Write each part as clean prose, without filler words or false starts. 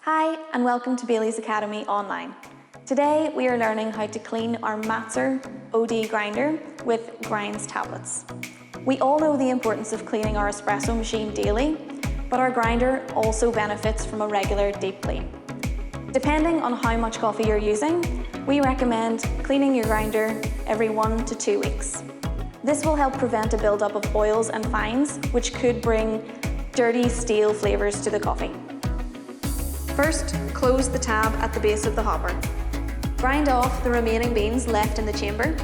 Hi, and welcome to Bailey's Academy Online. Today we are learning how to clean our Mazzer OD grinder with grinds tablets. We all know the importance of cleaning our espresso machine daily, but our grinder also benefits from a regular deep clean. Depending on how much coffee you're using, we recommend cleaning your grinder every 1 to 2 weeks. This will help prevent a buildup of oils and fines, which could bring dirty, stale flavors to the coffee. First, close the tab at the base of the hopper. Grind off the remaining beans left in the chamber.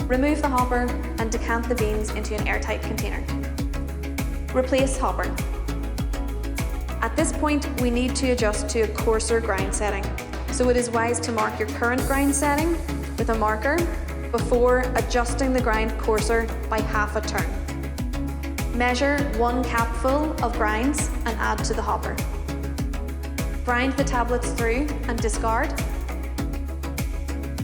Remove the hopper and decant the beans into an airtight container. Replace hopper. At this point, we need to adjust to a coarser grind setting, so it is wise to mark your current grind setting with a marker before adjusting the grind coarser by half a turn. Measure 1 capful of grinds and add to the hopper. Grind the tablets through and discard.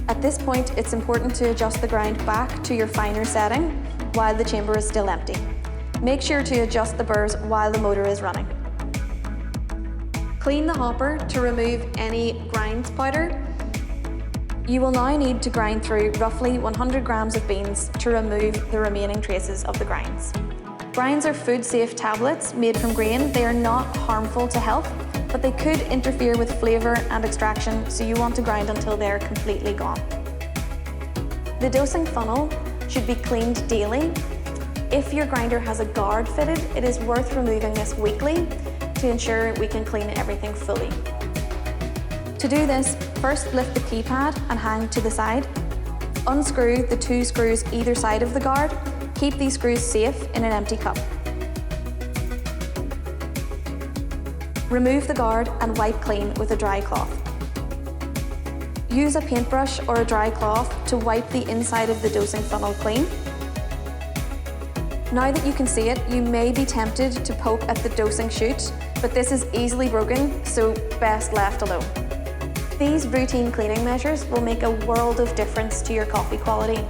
At this point, it's important to adjust the grind back to your finer setting while the chamber is still empty. Make sure to adjust the burrs while the motor is running. Clean the hopper to remove any grinds powder. You will now need to grind through roughly 100 grams of beans to remove the remaining traces of the grinds. Grinds are food-safe tablets made from grain. They are not harmful to health, but they could interfere with flavour and extraction, so you want to grind until they're completely gone. The dosing funnel should be cleaned daily. If your grinder has a guard fitted, it is worth removing this weekly to ensure we can clean everything fully. To do this, first lift the keypad and hang to the side. Unscrew the 2 screws either side of the guard. Keep these screws safe in an empty cup. Remove the guard and wipe clean with a dry cloth. Use a paintbrush or a dry cloth to wipe the inside of the dosing funnel clean. Now that you can see it, you may be tempted to poke at the dosing chute, but this is easily broken, so best left alone. These routine cleaning measures will make a world of difference to your coffee quality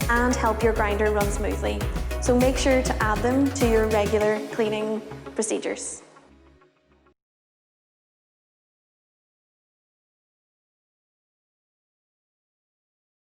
and help your grinder run smoothly, so make sure to add them to your regular cleaning procedures.